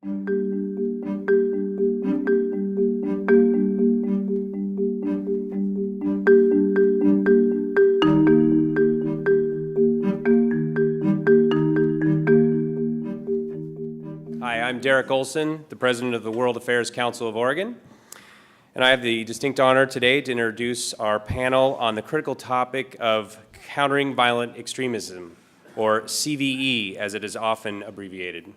Hi, I'm Derek Olson, the president of the World Affairs Council of Oregon, and I have the distinct honor today to introduce our panel on the critical topic of countering violent extremism, or CVE as it is often abbreviated.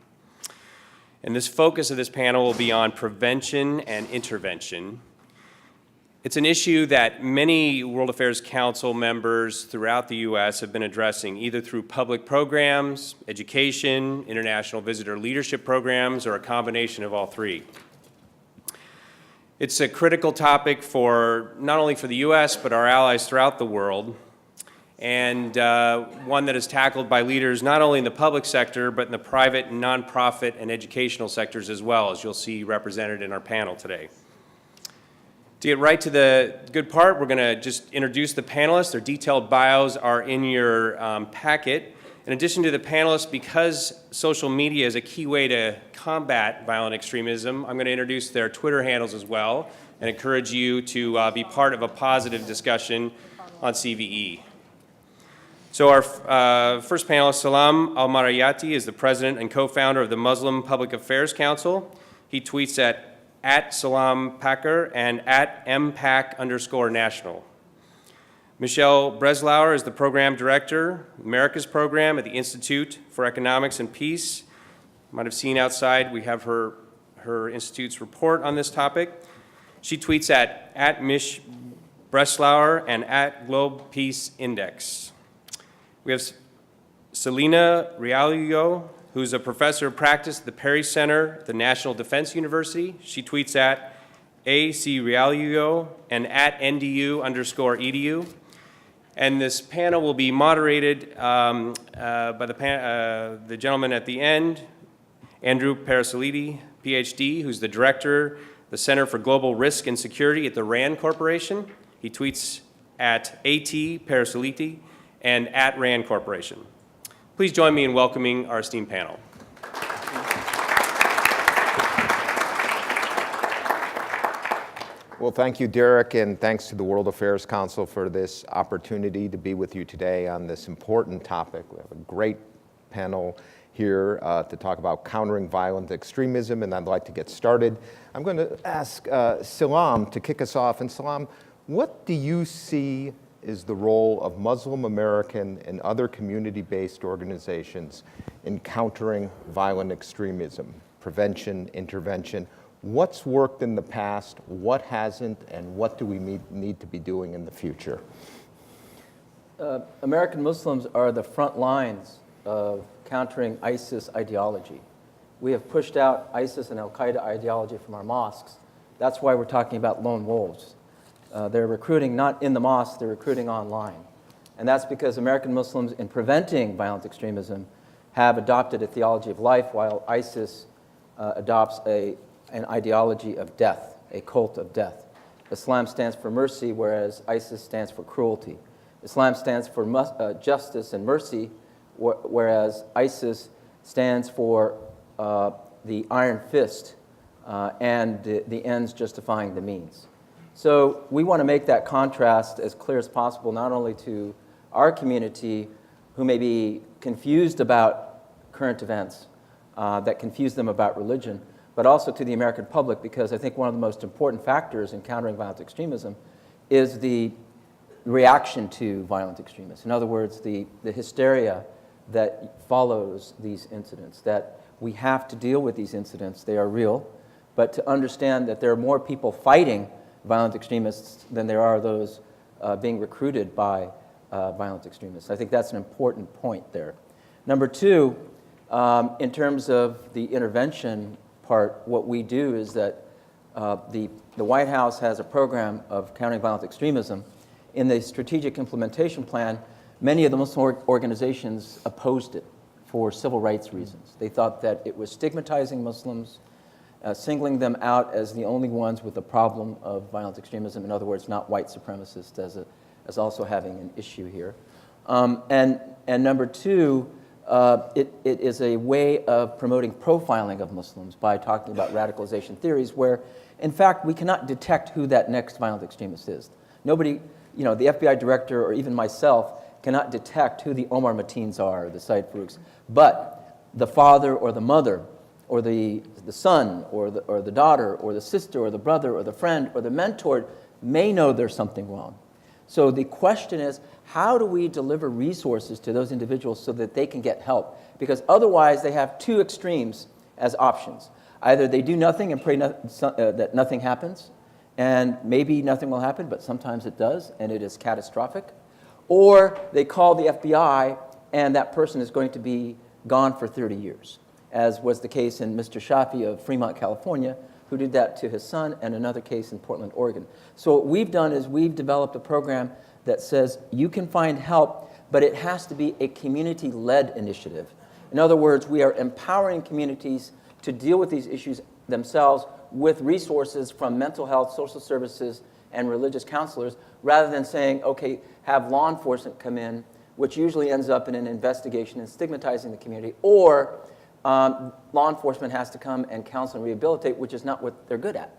And this focus of this panel will be on prevention and intervention. It's an issue that many World Affairs Council members throughout the U.S. have been addressing, either through public programs, education, international visitor leadership programs, or a combination of all three. It's a critical topic for not only for the U.S., but our allies throughout the world, and one that is tackled by leaders not only in the public sector, but in the private, nonprofit, and educational sectors as well, as you'll see represented in our panel today. To get right to the good part, we're going to just introduce the panelists. Their detailed bios are in your packet. In addition to the panelists, because social media is a key way to combat violent extremism, I'm going to introduce their Twitter handles as well and encourage you to be part of a positive discussion on CVE. So our first panelist, Salam Al-Marayati, is the president and co-founder of the Muslim Public Affairs Council. He tweets at Salam Packer and at @MPAC_national. Michelle Breslauer is the program director, America's program at the Institute for Economics and Peace. You might have seen outside, we have her institute's report on this topic. She tweets at Mich Breslauer and at Globe Peace Index. We have Celina Realuyo, who's a professor of practice at the Perry Center at the National Defense University. She tweets at AC Realuyo and at NDU_edu. And this panel will be moderated by the gentleman at the end, Andrew Parasiliti, Ph.D., who's the director, the Center for Global Risk and Security at the RAND Corporation. He tweets at AT Parasiliti and at RAND Corporation. Please join me in welcoming our esteemed panel. Well, thank you, Derek, and thanks to the World Affairs Council for this opportunity to be with you today on this important topic. We have a great panel here to talk about countering violent extremism, and I'd like to get started. I'm going to ask Salam to kick us off. And Salam, what do you see is the role of Muslim American and other community-based organizations in countering violent extremism, prevention, intervention? What's worked in the past, what hasn't, and what do we need to be doing in the future? American Muslims are the front lines of countering ISIS ideology. We have pushed out ISIS and Al-Qaeda ideology from our mosques. That's why we're talking about lone wolves. They're recruiting not in the mosque, they're recruiting online. And that's because American Muslims, in preventing violent extremism, have adopted a theology of life, while ISIS adopts an ideology of death, a cult of death. Islam stands for mercy, whereas ISIS stands for cruelty. Islam stands for justice and mercy, whereas ISIS stands for the iron fist and the ends justifying the means. So we want to make that contrast as clear as possible, not only to our community who may be confused about current events, that confuse them about religion, but also to the American public, because I think one of the most important factors in countering violent extremism is the reaction to violent extremists. In other words, the hysteria that follows these incidents, that we have to deal with these incidents. They are real, but to understand that there are more people fighting violent extremists than there are those being recruited by violent extremists. I think that's an important point there. Number two, in terms of the intervention part, what we do is that the White House has a program of countering violent extremism. In the strategic implementation plan, many of the Muslim organizations opposed it for civil rights reasons. They thought that it was stigmatizing Muslims, singling them out as the only ones with a problem of violent extremism. In other words, not white supremacists as also having an issue here. And number two, it is a way of promoting profiling of Muslims by talking about radicalization theories where, in fact, we cannot detect who that next violent extremist is. Nobody, the FBI director or even myself cannot detect who the Omar Mateens are, or the Said Farouks, but the father or the mother or the son or the daughter or the sister or the brother or the friend or the mentor may know there's something wrong. So the question is, how do we deliver resources to those individuals so that they can get help? Because otherwise they have two extremes as options. Either they do nothing and pray that nothing happens, and maybe nothing will happen, but sometimes it does, and it is catastrophic. Or they call the FBI, and that person is going to be gone for 30 years, as was the case in Mr. Shafi of Fremont, California, who did that to his son, and another case in Portland, Oregon. So what we've done is we've developed a program that says you can find help, but it has to be a community-led initiative. In other words, we are empowering communities to deal with these issues themselves with resources from mental health, social services, and religious counselors, rather than saying, okay, have law enforcement come in, which usually ends up in an investigation and stigmatizing the community, or law enforcement has to come and counsel and rehabilitate, which is not what they're good at.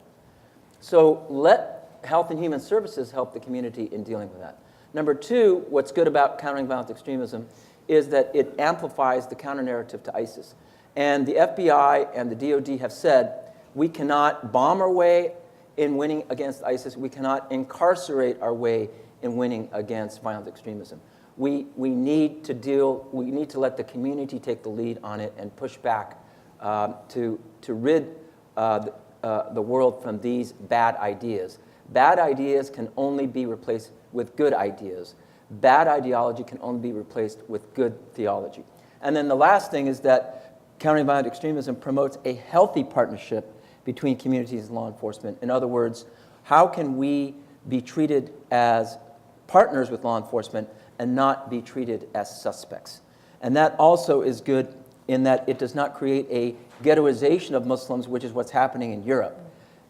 So let Health and Human Services help the community in dealing with that. Number two, what's good about countering violent extremism is that it amplifies the counter-narrative to ISIS. And the FBI and the DOD have said, we cannot bomb our way in winning against ISIS. We cannot incarcerate our way in winning against violent extremism. We need to let the community take the lead on it and push back to rid the world from these bad ideas. Bad ideas can only be replaced with good ideas. Bad ideology can only be replaced with good theology. And then the last thing is that countering violent extremism promotes a healthy partnership between communities and law enforcement. In other words, how can we be treated as partners with law enforcement and not be treated as suspects? And that also is good in that it does not create a ghettoization of Muslims, which is what's happening in Europe.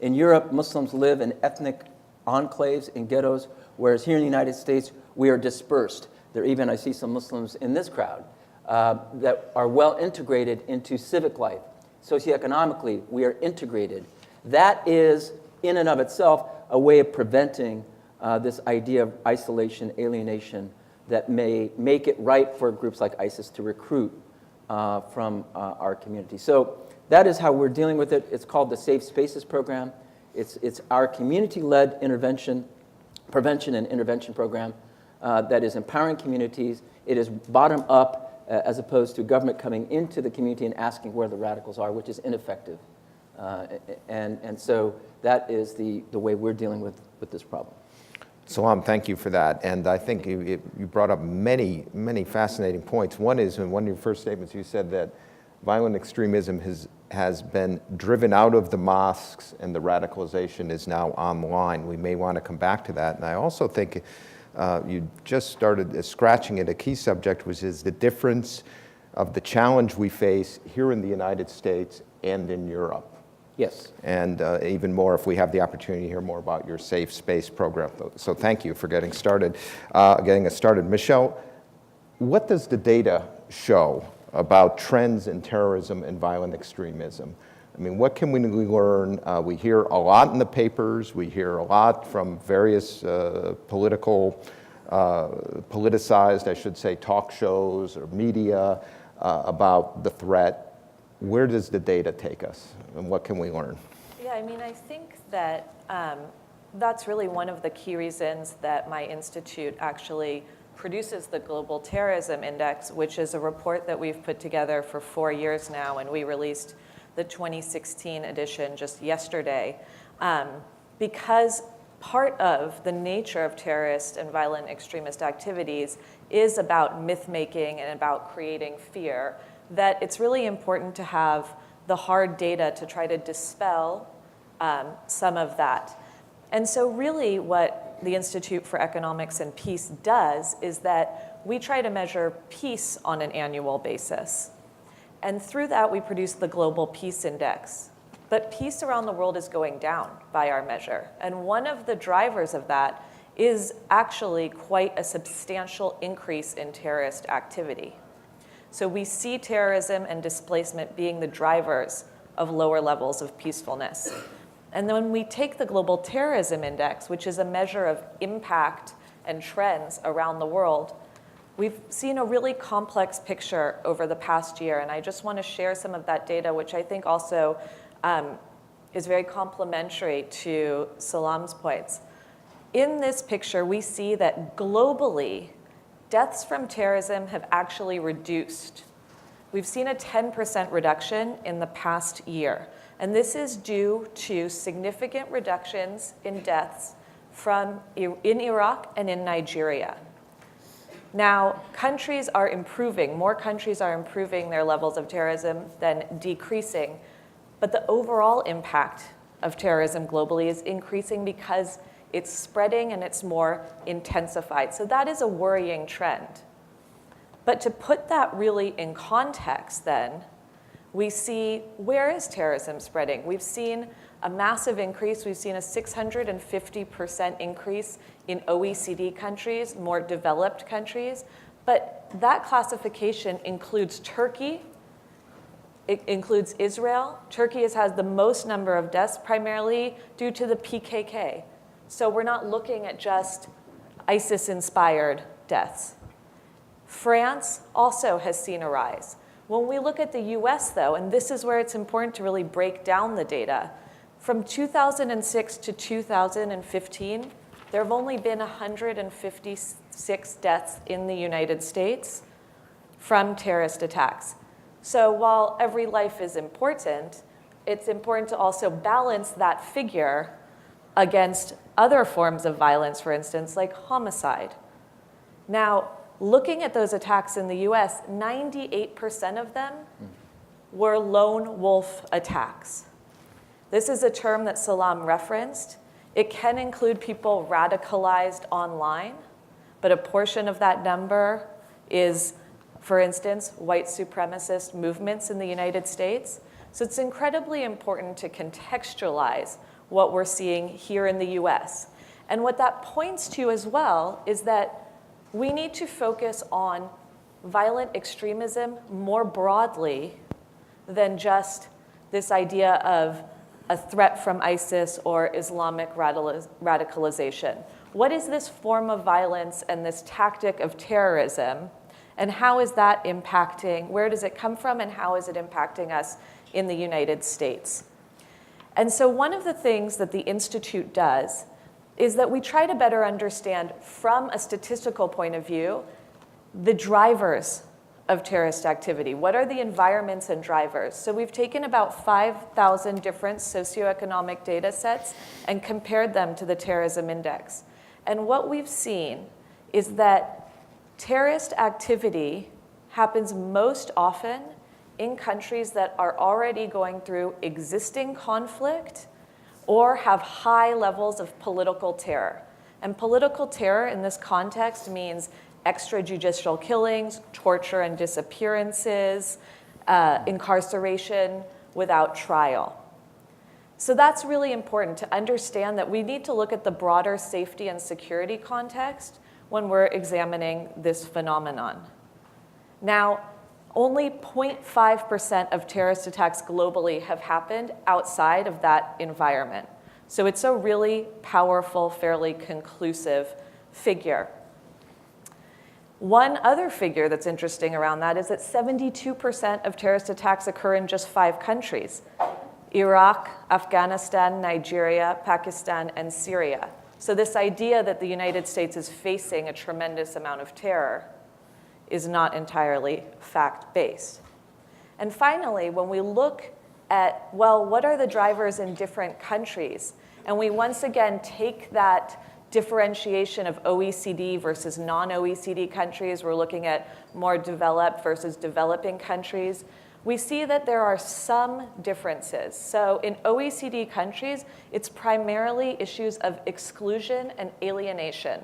In Europe, Muslims live in ethnic enclaves, in ghettos, whereas here in the United States, we are dispersed. I see some Muslims in this crowd that are well integrated into civic life. Socioeconomically, we are integrated. That is, in and of itself, a way of preventing this idea of isolation, alienation, that may make it ripe for groups like ISIS to recruit from our community. So that is how we're dealing with it. It's called the Safe Spaces Program. It's our community-led prevention and intervention program that is empowering communities. It is bottom-up as opposed to government coming into the community and asking where the radicals are, which is ineffective. And so that is the way we're dealing with this problem. Salam, thank you for that. And I think you brought up many, many fascinating points. One is, in one of your first statements, you said that violent extremism has been driven out of the mosques and the radicalization is now online. We may want to come back to that. And I also think you just started scratching at a key subject, which is the difference of the challenge we face here in the United States and in Europe. Yes. And even more if we have the opportunity to hear more about your Safe Space program. So thank you for getting us started. Michelle, what does the data show about trends in terrorism and violent extremism? I mean, what can we learn? We hear a lot in the papers. We hear a lot from various politicized, I should say, talk shows or media about the threat. Where does the data take us, and what can we learn? Yeah, I mean, I think that that's really one of the key reasons that my institute actually produces the Global Terrorism Index, which is a report that we've put together for 4 years now, and we released the 2016 edition just yesterday, because part of the nature of terrorist and violent extremist activities is about myth-making and about creating fear, that it's really important to have the hard data to try to dispel some of that. And so really what the Institute for Economics and Peace does is that we try to measure peace on an annual basis. And through that, we produce the Global Peace Index. But peace around the world is going down by our measure. And one of the drivers of that is actually quite a substantial increase in terrorist activity. So we see terrorism and displacement being the drivers of lower levels of peacefulness. And then when we take the Global Terrorism Index, which is a measure of impact and trends around the world, we've seen a really complex picture over the past year. And I just want to share some of that data, which I think also is very complementary to Salam's points. In this picture, we see that globally, deaths from terrorism have actually reduced. We've seen a 10% reduction in the past year. And this is due to significant reductions in deaths in Iraq and in Nigeria. Now, countries are improving. More countries are improving their levels of terrorism than decreasing. But the overall impact of terrorism globally is increasing because it's spreading and it's more intensified. So that is a worrying trend. But to put that really in context then, we see, where is terrorism spreading? We've seen a massive increase. We've seen a 650% increase in OECD countries, more developed countries. But that classification includes Turkey. It includes Israel. Turkey has the most number of deaths, primarily due to the PKK. So we're not looking at just ISIS-inspired deaths. France also has seen a rise. When we look at the US, though, and this is where it's important to really break down the data, from 2006 to 2015, there have only been 156 deaths in the United States from terrorist attacks. So while every life is important, it's important to also balance that figure against other forms of violence, for instance, like homicide. Now, looking at those attacks in the US, 98% of them were lone wolf attacks. This is a term that Salam referenced. It can include people radicalized online, but a portion of that number is, for instance, white supremacist movements in the United States. So it's incredibly important to contextualize what we're seeing here in the US. And what that points to as well is that we need to focus on violent extremism more broadly than just this idea of a threat from ISIS or Islamic radicalization. What is this form of violence and this tactic of terrorism, and how is that impacting, where does it come from, and how is it impacting us in the United States? And so one of the things that the Institute does is that we try to better understand, from a statistical point of view, the drivers of terrorist activity. What are the environments and drivers? So we've taken about 5,000 different socioeconomic data sets and compared them to the Terrorism Index. And what we've seen is that terrorist activity happens most often in countries that are already going through existing conflict or have high levels of political terror. And political terror in this context means extrajudicial killings, torture and disappearances, incarceration without trial. So that's really important to understand that we need to look at the broader safety and security context when we're examining this phenomenon. Now, only 0.5% of terrorist attacks globally have happened outside of that environment. So it's a really powerful, fairly conclusive figure. One other figure that's interesting around that is that 72% of terrorist attacks occur in just 5 countries: Iraq, Afghanistan, Nigeria, Pakistan, and Syria. So this idea that the United States is facing a tremendous amount of terror is not entirely fact-based. And finally, when we look at, well, what are the drivers in different countries? And we once again take that differentiation of OECD versus non-OECD countries. We're looking at more developed versus developing countries. We see that there are some differences. So in OECD countries, it's primarily issues of exclusion and alienation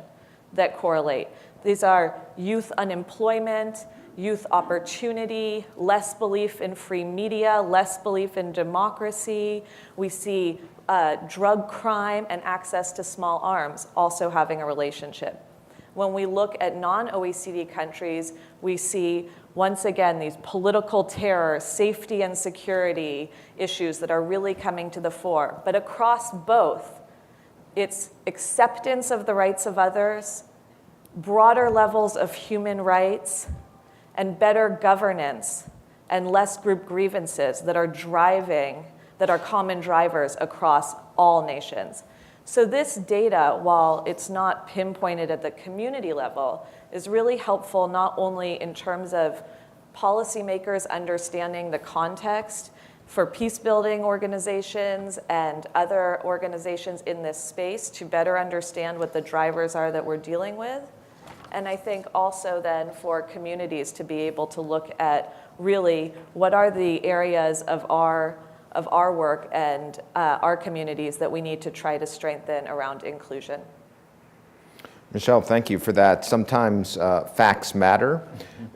that correlate. These are youth unemployment, youth opportunity, less belief in free media, less belief in democracy. We see drug crime and access to small arms also having a relationship. When we look at non-OECD countries, we see, once again, these political terror, safety and security issues that are really coming to the fore. But across both, it's acceptance of the rights of others, broader levels of human rights, and better governance and less group grievances that are common drivers across all nations. So this data, while it's not pinpointed at the community level, is really helpful not only in terms of policymakers understanding the context for peace-building organizations and other organizations in this space to better understand what the drivers are that we're dealing with, and I think also then for communities to be able to look at really what are the areas of our work and our communities that we need to try to strengthen around inclusion. Michelle, thank you for that. Sometimes facts matter,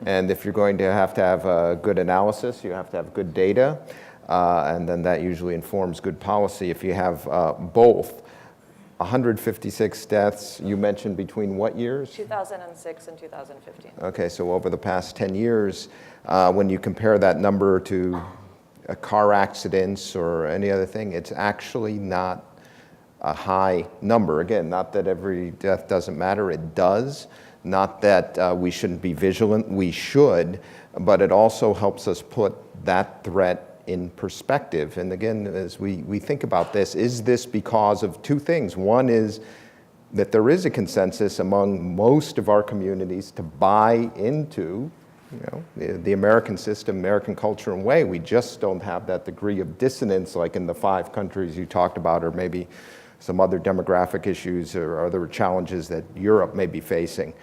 and if you're going to have a good analysis, you have to have good data, and then that usually informs good policy. If you have both, 156 deaths, you mentioned between what years? 2006 and 2015. Okay, so over the past 10 years, when you compare that number to car accidents or any other thing, it's actually not a high number. Again, not that every death doesn't matter, it does. Not that we shouldn't be vigilant, we should, but it also helps us put that threat in perspective. And again, as we think about this, is this because of two things? One is that there is a consensus among most of our communities to buy into the American system, American culture and way. We just don't have that degree of dissonance like in the 5 countries you talked about, or maybe some other demographic issues or other challenges that Europe may be facing,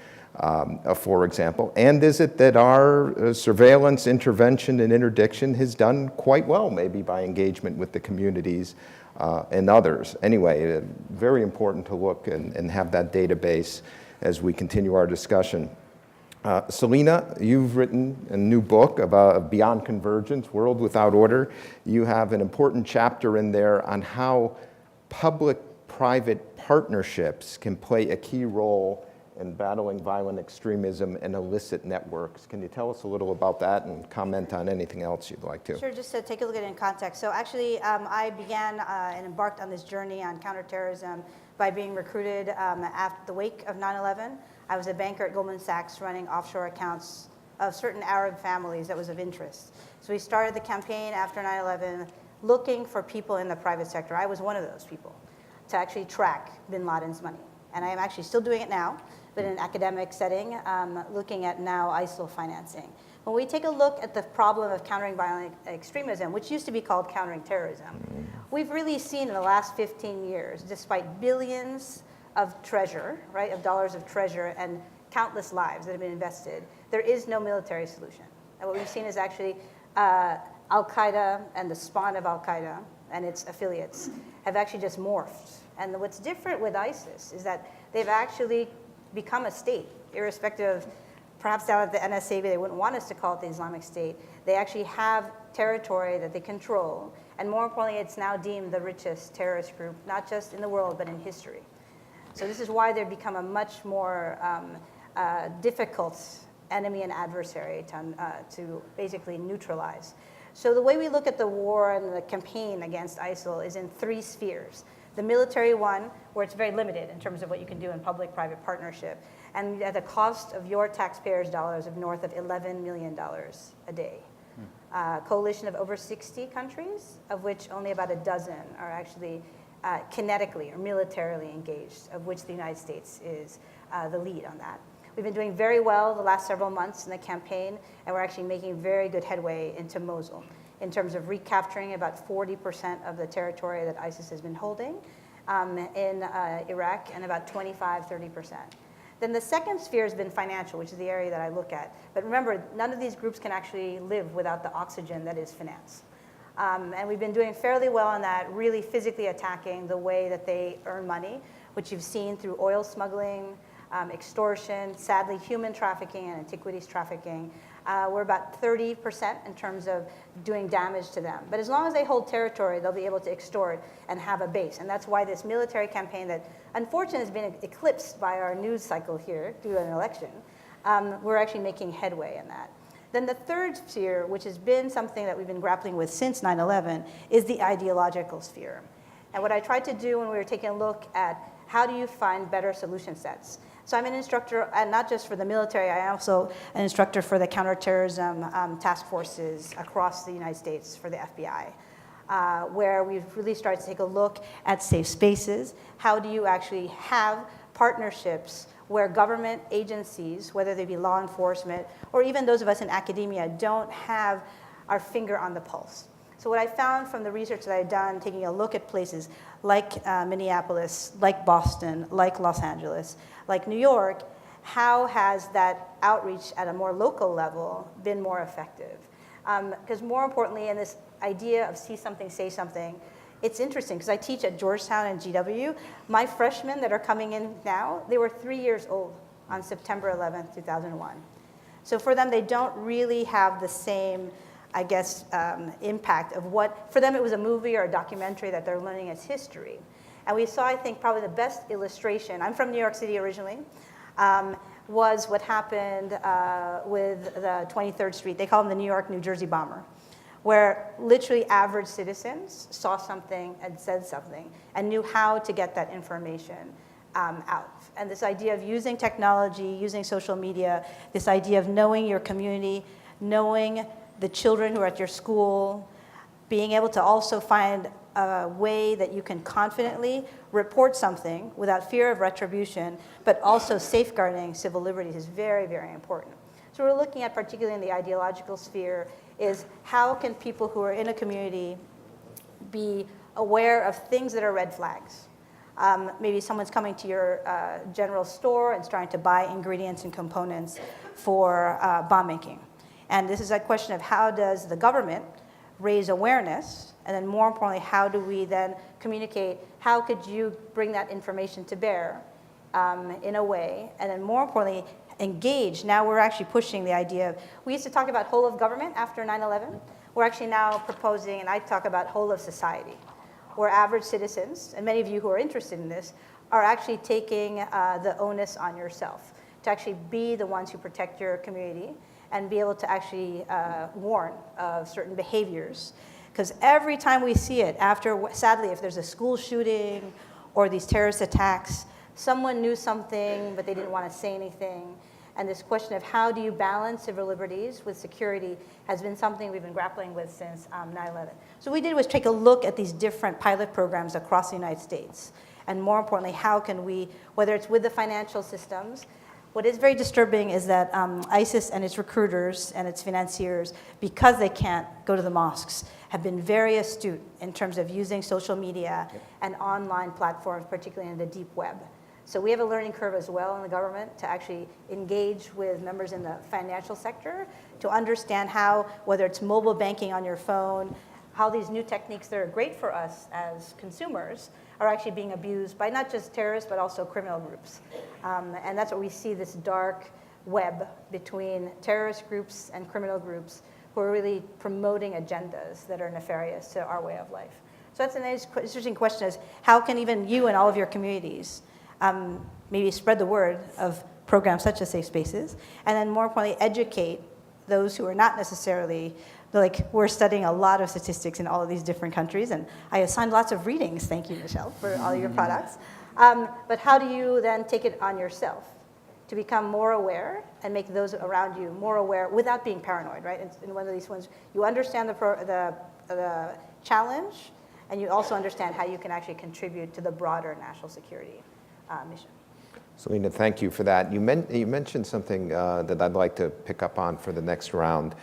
for example. And is it that our surveillance, intervention, and interdiction has done quite well, maybe by engagement with the communities and others? Anyway, very important to look and have that database as we continue our discussion. Celina, you've written a new book about Beyond Convergence, World Without Order. You have an important chapter in there on how public-private partnerships can play a key role in battling violent extremism and illicit networks. Can you tell us a little about that and comment on anything else you'd like to? Sure, just to take a look at it in context. So actually, I began and embarked on this journey on counterterrorism by being recruited after the wake of 9/11. I was a banker at Goldman Sachs running offshore accounts of certain Arab families that was of interest. So we started the campaign after 9/11 looking for people in the private sector. I was one of those people to actually track bin Laden's money. And I am actually still doing it now, but in an academic setting, looking at now ISIL financing. When we take a look at the problem of countering violent extremism, which used to be called countering terrorism, we've really seen in the last 15 years, despite billions of treasure, right, of dollars of treasure and countless lives that have been invested, there is no military solution. And what we've seen is actually Al-Qaeda and the spawn of Al-Qaeda and its affiliates have actually just morphed. And what's different with ISIS is that they've actually become a state, irrespective of, perhaps down at the NSA, they wouldn't want us to call it the Islamic State. They actually have territory that they control. And more importantly, it's now deemed the richest terrorist group, not just in the world, but in history. So this is why they've become a much more difficult enemy and adversary to basically neutralize. So the way we look at the war and the campaign against ISIL is in 3 spheres. The military one, where it's very limited in terms of what you can do in public-private partnership, and at the cost of your taxpayers' dollars of north of $11 million a day. Coalition of over 60 countries, of which only about a dozen are actually kinetically or militarily engaged, of which the United States is the lead on that. We've been doing very well the last several months in the campaign, and we're actually making very good headway into Mosul in terms of recapturing about 40% of the territory that ISIS has been holding in Iraq, and about 25-30%. Then the second sphere has been financial, which is the area that I look at. But remember, none of these groups can actually live without the oxygen that is finance. And we've been doing fairly well on that, really physically attacking the way that they earn money, which you've seen through oil smuggling, extortion, sadly human trafficking and antiquities trafficking, We're about 30% in terms of doing damage to them. But as long as they hold territory, they'll be able to extort and have a base. And that's why this military campaign that unfortunately has been eclipsed by our news cycle here due to an election, we're actually making headway in that. Then the third sphere, which has been something that we've been grappling with since 9/11, is the ideological sphere. And what I tried to do when we were taking a look at how do you find better solution sets. So I'm an instructor, and not just for the military, I'm also an instructor for the counterterrorism task forces across the United States for the FBI, where we've really started to take a look at safe spaces. How do you actually have partnerships where government agencies, whether they be law enforcement or even those of us in academia, don't have our finger on the pulse? So what I found from the research that I've done, taking a look at places like Minneapolis, like Boston, like Los Angeles, like New York, how has that outreach at a more local level been more effective? Because more importantly, in this idea of see something, say something, it's interesting because I teach at Georgetown and GW. My freshmen that are coming in now, they were 3 years old on September 11th, 2001. So for them, they don't really have the same, I guess, impact of what, for them it was a movie or a documentary that they're learning as history. And we saw, I think, probably the best illustration, I'm from New York City originally, was what happened with the 23rd Street. They call them the New York, New Jersey bomber, where literally average citizens saw something and said something and knew how to get that information out. And this idea of using technology, using social media, this idea of knowing your community, knowing the children who are at your school, being able to also find a way that you can confidently report something without fear of retribution, but also safeguarding civil liberties is very, very important. So we're looking at, particularly in the ideological sphere, is how can people who are in a community be aware of things that are red flags? Maybe someone's coming to your general store and trying to buy ingredients and components for bomb making. And this is a question of how does the government raise awareness, and then more importantly, how do we then communicate, how could you bring that information to bear in a way, and then more importantly, engage. Now we're actually pushing the idea of, we used to talk about whole of government after 9/11. We're actually now proposing, and I talk about whole of society, where average citizens, and many of you who are interested in this, are actually taking the onus on yourself to actually be the ones who protect your community and be able to actually warn of certain behaviors. Because every time we see it, after, sadly, if there's a school shooting or these terrorist attacks, someone knew something, but they didn't want to say anything. And this question of how do you balance civil liberties with security has been something we've been grappling with since 9/11. So what we did was take a look at these different pilot programs across the United States. And more importantly, how can we, whether it's with the financial systems, what is very disturbing is that ISIS and its recruiters and its financiers, because they can't go to the mosques, have been very astute in terms of using social media and online platforms, particularly in the deep web. So we have a learning curve as well in the government to actually engage with members in the financial sector to understand how, whether it's mobile banking on your phone, how these new techniques that are great for us as consumers are actually being abused by not just terrorists, but also criminal groups. And that's what we see, this dark web between terrorist groups and criminal groups who are really promoting agendas that are nefarious to our way of life. So that's an interesting question, is how can even you and all of your communities maybe spread the word of programs such as Safe Spaces, and then more importantly, educate those who are not necessarily, like we're studying a lot of statistics in all of these different countries, and I assigned lots of readings, thank you, Michelle, for all of your products. But how do you then take it on yourself to become more aware and make those around you more aware without being paranoid, right? In one of these ones, you understand the challenge, and you also understand how you can actually contribute to the broader national security mission. Celina, thank you for that. You mentioned something that I'd like to pick up on for the next round,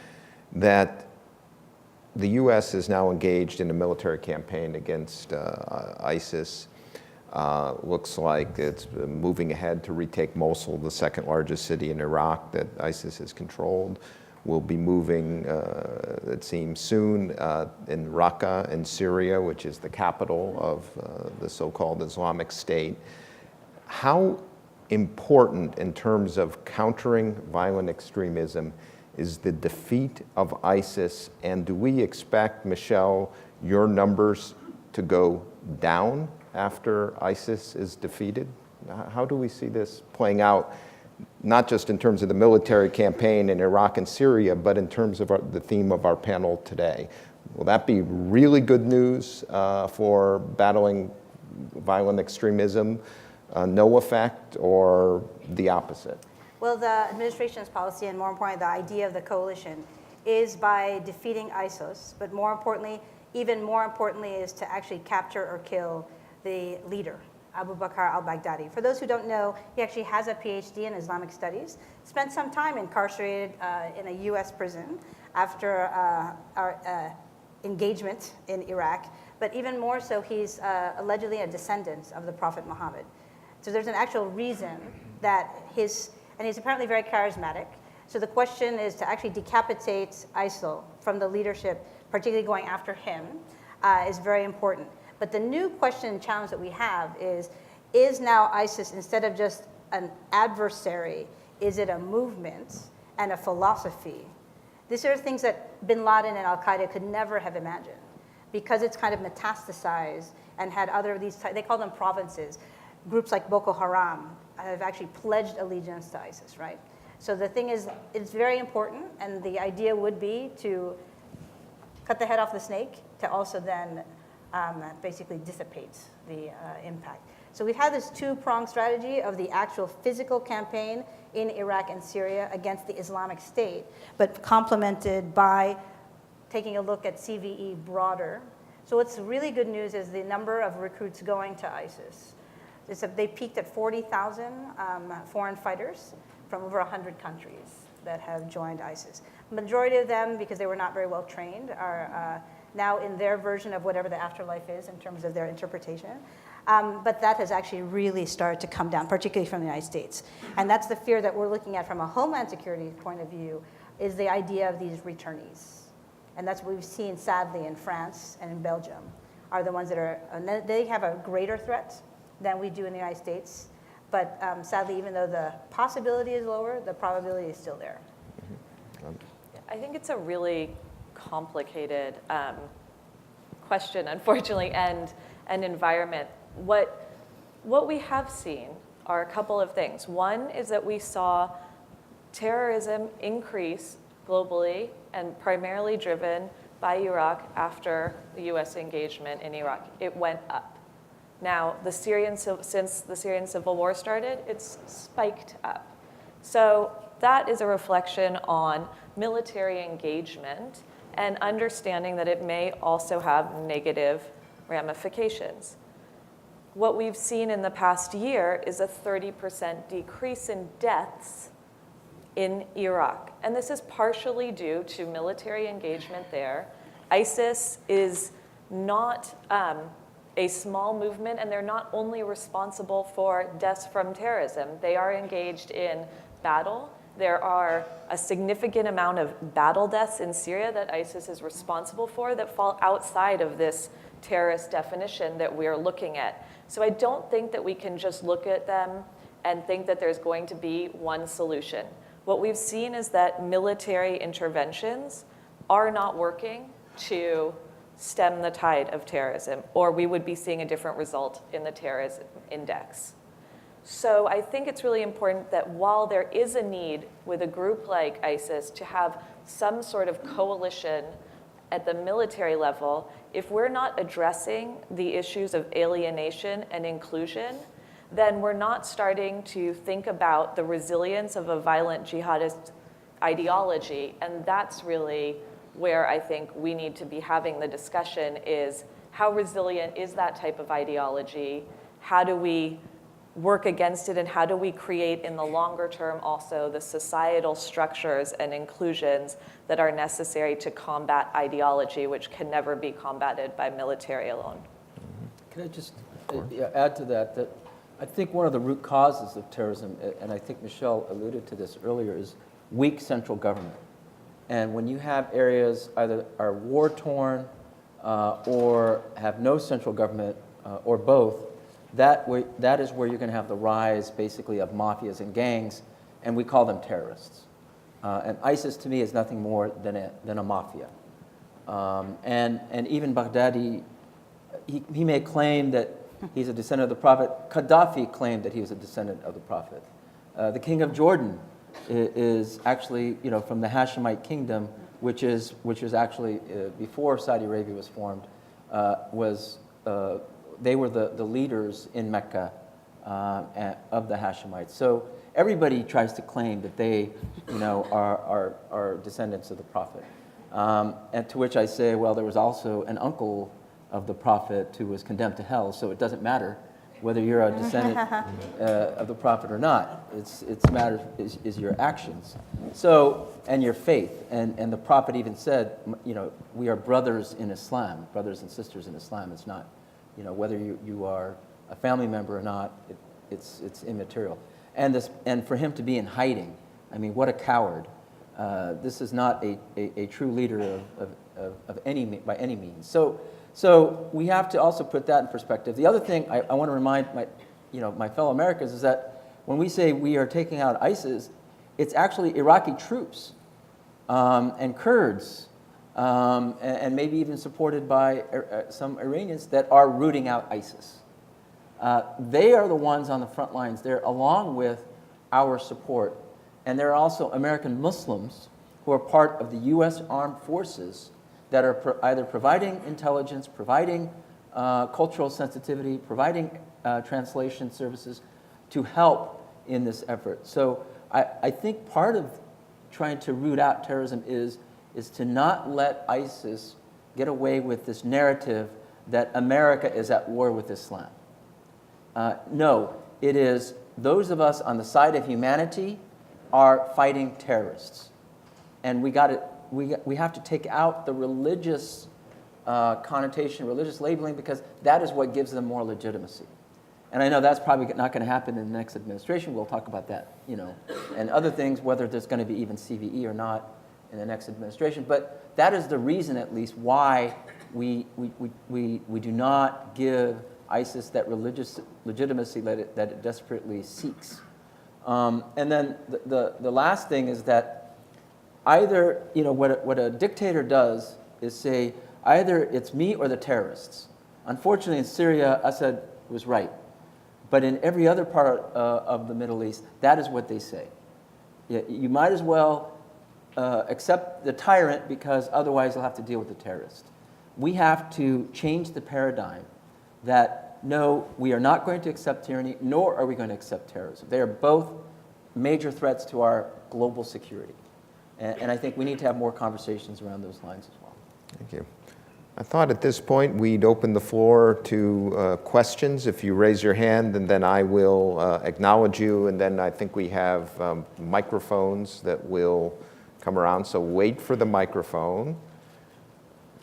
that the U.S. is now engaged in a military campaign against ISIS. Looks like it's moving ahead to retake Mosul, the second largest city in Iraq that ISIS has controlled. We'll be moving, it seems, soon in Raqqa in Syria, which is the capital of the so-called Islamic State. How important in terms of countering violent extremism is the defeat of ISIS. And do we expect, Michelle, your numbers to go down after ISIS is defeated? How do we see this playing out, not just in terms of the military campaign in Iraq and Syria, but in terms of the theme of our panel today? Will that be really good news for battling violent extremism, no effect, or the opposite? Well, the administration's policy, and more importantly, the idea of the coalition, is by defeating ISIS, but more importantly, even more importantly, is to actually capture or kill the leader, Abu Bakr al-Baghdadi. For those who don't know, he actually has a Ph.D. in Islamic studies, spent some time incarcerated in a U.S. prison after our engagement in Iraq, but even more so, he's allegedly a descendant of the Prophet Muhammad. So there's an actual reason that and he's apparently very charismatic. So the question is to actually decapitate ISIL from the leadership, particularly going after him, is very important. But the new question and challenge that we have is now ISIS, instead of just an adversary, is it a movement and a philosophy? These are things that bin Laden and Al-Qaeda could never have imagined, because it's kind of metastasized and had they call them provinces. Groups like Boko Haram have actually pledged allegiance to ISIS, right? So the thing is, it's very important, and the idea would be to cut the head off the snake to also then basically dissipate the impact. So we've had this two-pronged strategy of the actual physical campaign in Iraq and Syria against the Islamic State, but complemented by taking a look at CVE broader. So what's really good news is the number of recruits going to ISIS. They peaked at 40,000 foreign fighters from over 100 countries that have joined ISIS. Majority of them, because they were not very well trained, are now in their version of whatever the afterlife is in terms of their interpretation. But that has actually really started to come down, particularly from the United States. And that's the fear that we're looking at from a homeland security point of view, is the idea of these returnees. And that's what we've seen, sadly, in France and in Belgium, are the ones that are, they have a greater threat than we do in the United States. But sadly, even though the possibility is lower, the probability is still there. I think it's a really complicated question, unfortunately, and an environment. What we have seen are a couple of things. One is that we saw terrorism increase globally and primarily driven by Iraq after the US engagement in Iraq. It went up. Now, since the Syrian civil war started, it's spiked up. So that is a reflection on military engagement and understanding that it may also have negative ramifications. What we've seen in the past year is a 30% decrease in deaths in Iraq. And this is partially due to military engagement there. ISIS is not a small movement, and they're not only responsible for deaths from terrorism. They are engaged in battle. There are a significant amount of battle deaths in Syria that ISIS is responsible for that fall outside of this terrorist definition that we're looking at. So I don't think that we can just look at them and think that there's going to be one solution. What we've seen is that military interventions are not working to stem the tide of terrorism, or we would be seeing a different result in the terrorism index. So I think it's really important that while there is a need with a group like ISIS to have some sort of coalition at the military level, if we're not addressing the issues of alienation and inclusion, then we're not starting to think about the resilience of a violent jihadist ideology. And that's really where I think we need to be having the discussion, is how resilient is that type of ideology? How do we work against it, and how do we create in the longer term also the societal structures and inclusions that are necessary to combat ideology, which can never be combated by military alone? Can I just add to that I think one of the root causes of terrorism, and I think Michelle alluded to this earlier, is weak central government. And when you have areas either are war-torn or have no central government or both, that is where you're going to have the rise, basically, of mafias and gangs, and we call them terrorists. And ISIS, to me, is nothing more than a mafia. And even Baghdadi, he may claim that he's a descendant of the Prophet. Gaddafi claimed that he was a descendant of the Prophet. The king of Jordan is actually, from the Hashemite kingdom, which is actually before Saudi Arabia was formed, they were the leaders in Mecca of the Hashemites. So everybody tries to claim that they, are descendants of the Prophet. And to which I say, well, there was also an uncle of the Prophet who was condemned to hell, so it doesn't matter whether you're a descendant of the Prophet or not. It's a matter is your actions. So, and your faith. And the Prophet even said, we are brothers in Islam, brothers and sisters in Islam. It's not, whether you are a family member or not, it's immaterial. And for him to be in hiding, I mean, what a coward. This is not a true leader by any means. So we have to also put that in perspective. The other thing I want to remind my fellow Americans is that when we say we are taking out ISIS, it's actually Iraqi troops and Kurds and maybe even supported by some Iranians that are rooting out ISIS. They are the ones on the front lines there, along with our support. And there are also American Muslims who are part of the U.S. armed forces that are either providing intelligence, providing cultural sensitivity, providing translation services to help in this effort. So I think part of trying to root out terrorism is to not let ISIS get away with this narrative that America is at war with Islam. No, it is those of us on the side of humanity are fighting terrorists. And we have to take out the religious connotation, religious labeling, because that is what gives them more legitimacy. And I know that's probably not going to happen in the next administration. We'll talk about that, and other things, whether there's going to be even CVE or not in the next administration. But that is the reason, at least, why we do not give ISIS that religious legitimacy that it desperately seeks. And then the last thing is that either, what a dictator does is say, either it's me or the terrorists. Unfortunately, in Syria, Assad was right. But in every other part of the Middle East, that is what they say. You might as well accept the tyrant, because otherwise you'll have to deal with the terrorist. We have to change the paradigm that, no, we are not going to accept tyranny, nor are we going to accept terrorism. They are both major threats to our global security. And I think we need to have more conversations around those lines as well. Thank you. I thought at this point we'd open the floor to questions. If you raise your hand, and then I will acknowledge you, and then I think we have microphones that will come around, so wait for the microphone.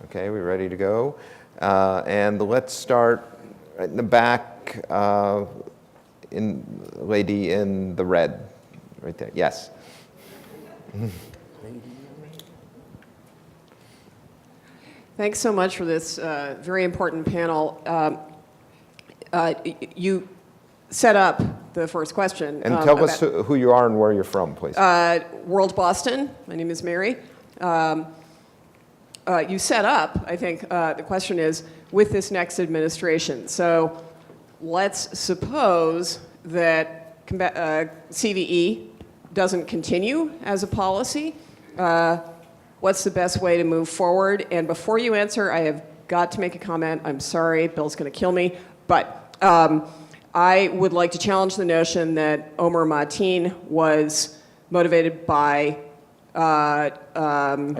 Okay, we ready to go? And let's start right in the back, lady in the red, right there. Yes. Thanks so much for this very important panel. You set up the first question. And tell us who you are and where you're from, please. World Boston. My name is Mary. You set up, I think, the question is, with this next administration. So let's suppose that CVE doesn't continue as a policy. What's the best way to move forward? And before you answer, I have got to make a comment. I'm sorry, Bill's going to kill me. But I would like to challenge the notion that Omar Mateen was motivated by some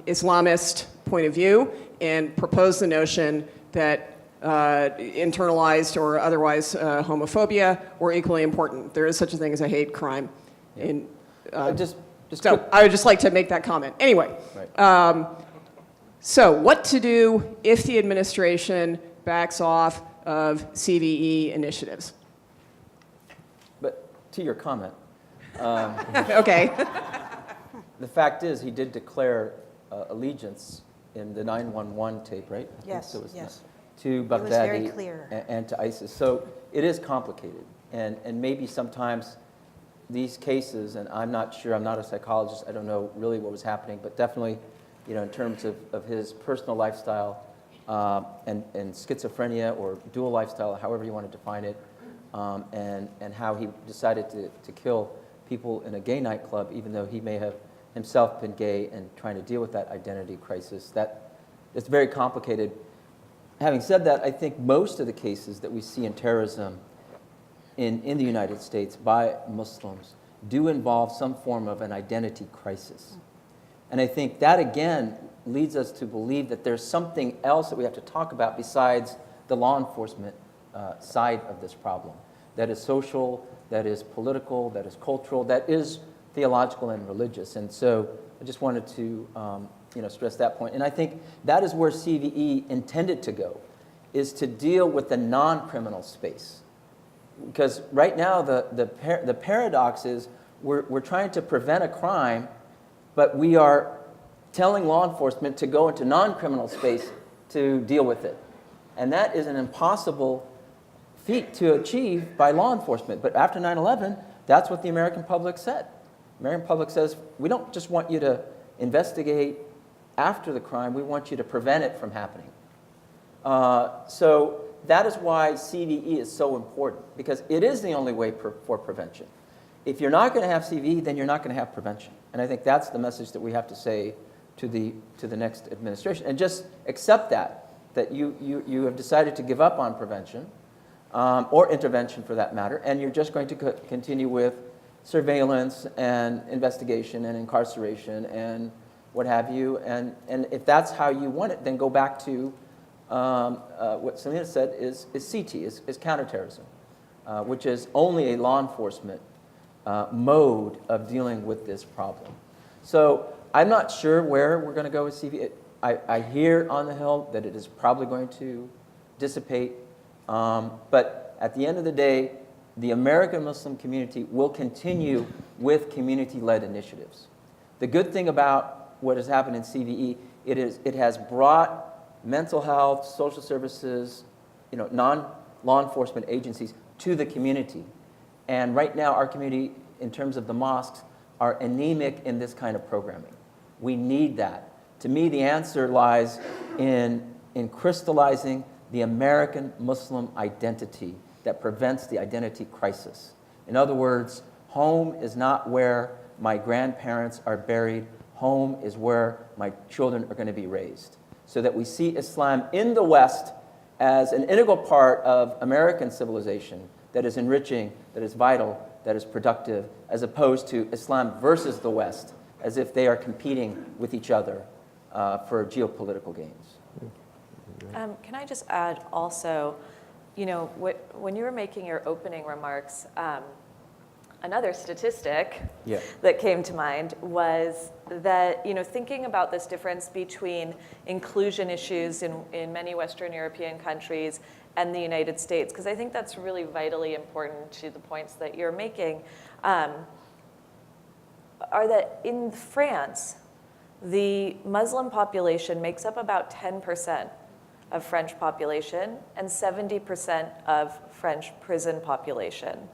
Islamist point of view, and propose the notion that internalized or otherwise homophobia were equally important. There is such a thing as a hate crime. Yeah. So I would just like to make that comment. Anyway, right. So what to do if the administration backs off of CVE initiatives? But to your comment, Okay. the fact is he did declare allegiance in the 911 tape, right? Yes, So it was yes. To was very Baghdadi clear. and to ISIS. So it is complicated. And maybe sometimes these cases, and I'm not sure, I'm not a psychologist, I don't know really what was happening, but definitely, in terms of his personal lifestyle and schizophrenia or dual lifestyle, however you want to define it, and how he decided to kill people in a gay nightclub, even though he may have himself been gay and trying to deal with that identity crisis. It's very complicated. Having said that, I think most of the cases that we see in terrorism in the United States by Muslims do involve some form of an identity crisis. And I think that, again, leads us to believe that there's something else that we have to talk about besides the law enforcement side of this problem. That is social, that is political, that is cultural, that is theological and religious. And so I just wanted to stress that point. And I think that is where CVE intended to go, is to deal with the non-criminal space. Because right now the paradox is we're trying to prevent a crime, but we are telling law enforcement to go into non-criminal space to deal with it. And that is an impossible feat to achieve by law enforcement. But after 9/11, that's what the American public said. The American public says, we don't just want you to investigate after the crime, we want you to prevent it from happening. So that is why CVE is so important, because it is the only way for prevention. If you're not going to have CVE, then you're not going to have prevention. And I think that's the message that we have to say to the next administration. And just accept that you have decided to give up on prevention, or intervention for that matter, and you're just going to continue with surveillance and investigation and incarceration and what have you. And if that's how you want it, then go back to what Celina said is CT, is counterterrorism, which is only a law enforcement mode of dealing with this problem. So I'm not sure where we're going to go with CVE. I hear on the Hill that it is probably going to dissipate, but at the end of the day, the American Muslim community will continue with community-led initiatives. The good thing about what has happened in CVE, it has brought mental health, social services, non-law enforcement agencies to the community. And right now, our community, in terms of the mosques, are anemic in this kind of programming. We need that. To me, the answer lies in crystallizing the American Muslim identity that prevents the identity crisis. In other words, home is not where my grandparents are buried. Home is where my children are going to be raised. So that we see Islam in the West as an integral part of American civilization that is enriching, that is vital, that is productive, as opposed to Islam versus the West, as if they are competing with each other for geopolitical gains. Can I just add also, when you were making your opening remarks, another statistic that came to mind was that, thinking about this difference between inclusion issues in many Western European countries and the United States, because I think that's really vitally important to the points that you're making, are that in France, the Muslim population makes up about 10% of French population and 70% of French prison population.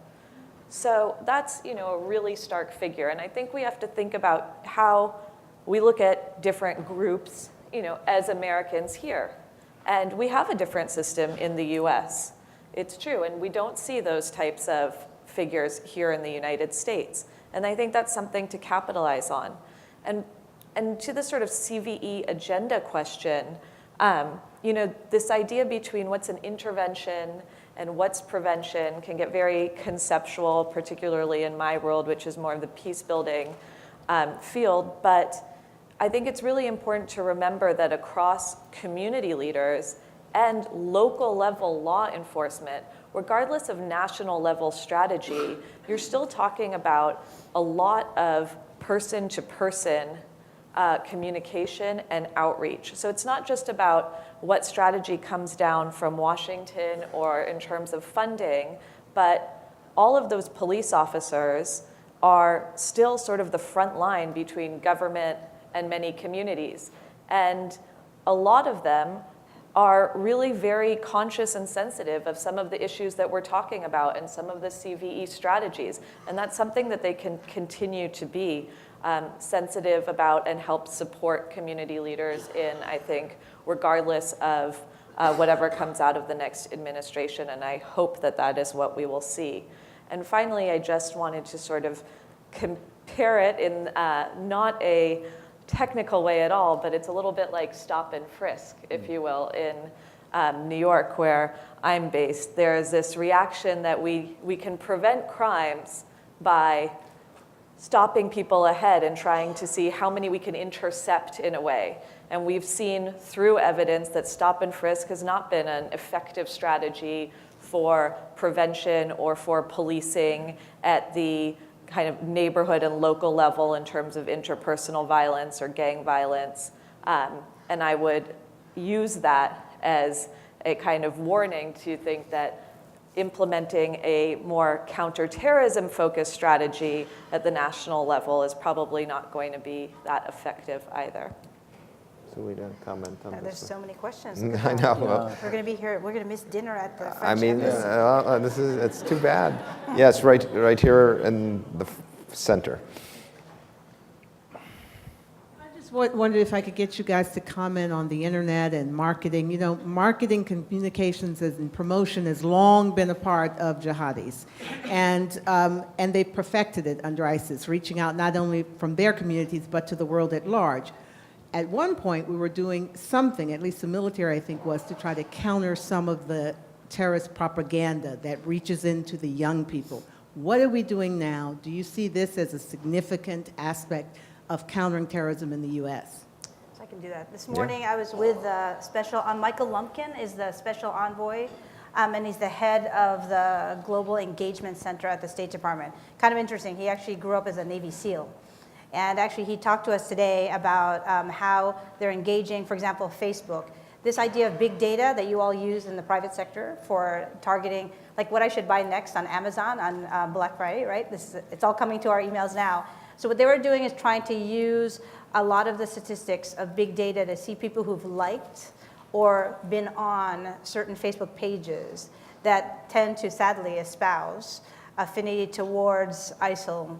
So that's, a really stark figure. And I think we have to think about how we look at different groups, as Americans here. And we have a different system in the US. It's true, and we don't see those types of figures here in the United States. And I think that's something to capitalize on. And to the sort of CVE agenda question, this idea between what's an intervention and what's prevention can get very conceptual, particularly in my world, which is more of the peace-building field. But I think it's really important to remember that across community leaders and local level law enforcement, regardless of national level strategy, you're still talking about a lot of person-to-person communication and outreach. So it's not just about what strategy comes down from Washington or in terms of funding, but all of those police officers are still sort of the front line between government and many communities. And a lot of them are really very conscious and sensitive of some of the issues that we're talking about and some of the CVE strategies. And that's something that they can continue to be sensitive about and help support community leaders in, I think, regardless of whatever comes out of the next administration. And I hope that that is what we will see. And finally, I just wanted to sort of compare it in not a technical way at all, but it's a little bit like stop and frisk, if you will, in New York, where I'm based. There is this reaction that we can prevent crimes by stopping people ahead and trying to see how many we can intercept in a way. And we've seen through evidence that stop and frisk has not been an effective strategy for prevention or for policing at the kind of neighborhood and local level in terms of interpersonal violence or gang violence. And I would use that as a kind of warning to think that implementing a more counterterrorism focused strategy at the national level is probably not going to be that effective either. Celina, comment on There's this so many questions. one. I know. We're going to be here. We're going to miss dinner at the French I mean, Embassy. it's too bad. Yes, right here in the center. I just wondered if I could get you guys to comment on the internet and marketing. You know, marketing, communications, and promotion has long been a part of jihadis, and they perfected it under ISIS, reaching out not only from their communities but to the world at large. At one point, we were doing something, at least the military, I think, was to try to counter some of the terrorist propaganda that reaches into the young people. What are we doing now? Do you see this as a significant aspect of countering terrorism in the U.S.? So I can do that. This morning, I was with Michael Lumpkin is the special envoy, and he's the head of the Global Engagement Center at the State Department. Kind of interesting. He actually grew up as a Navy SEAL. And actually, he talked to us today about how they're engaging, for example, Facebook. This idea of big data that you all use in the private sector for targeting, like what I should buy next on Amazon on Black Friday, right? It's all coming to our emails now. So what they were doing is trying to use a lot of the statistics of big data to see people who've liked or been on certain Facebook pages that tend to sadly espouse affinity towards ISIL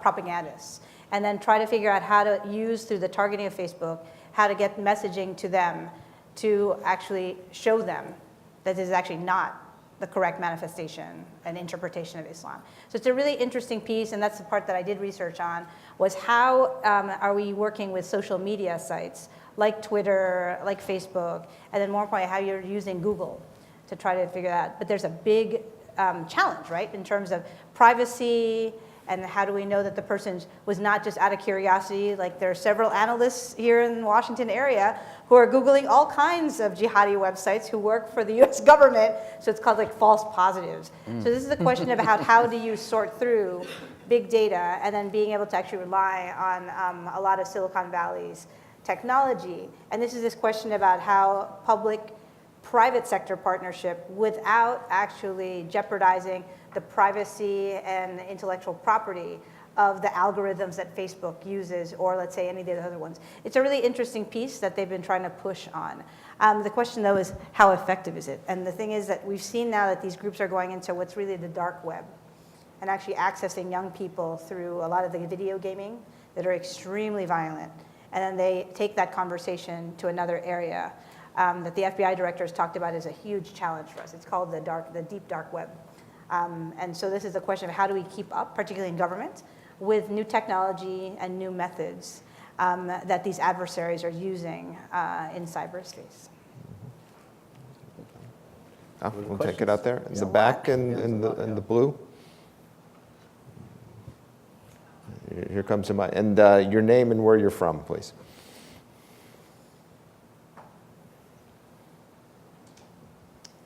propagandists. And then try to figure out how to use, through the targeting of Facebook, how to get messaging to them to actually show them that this is actually not the correct manifestation and interpretation of Islam. So it's a really interesting piece, and that's the part that I did research on, was how are we working with social media sites like Twitter, like Facebook, and then more importantly, how you're using Google to try to figure that out. But there's a big challenge, right, in terms of privacy, and how do we know that the person was not just out of curiosity? Like, there are several analysts here in the Washington area who are Googling all kinds of jihadi websites who work for the US government, so it's called like false positives. So this is a question about how do you sort through big data and then being able to actually rely on a lot of Silicon Valley's technology. And this is this question about how public-private sector partnership without actually jeopardizing the privacy and intellectual property of the algorithms that Facebook uses, or let's say any of the other ones. It's a really interesting piece that they've been trying to push on. The question though is, how effective is it? And the thing is that we've seen now that these groups are going into what's really the dark web and actually accessing young people through a lot of the video gaming that are extremely violent. And then they take that conversation to another area that the FBI director has talked about as a huge challenge for us. It's called the deep dark web. And so this is a question of how do we keep up, particularly in government, with new technology and new methods that these adversaries are using in cyberspace. We'll take it out there. In the back in the blue. Here comes the mic. And your name and where you're from, please.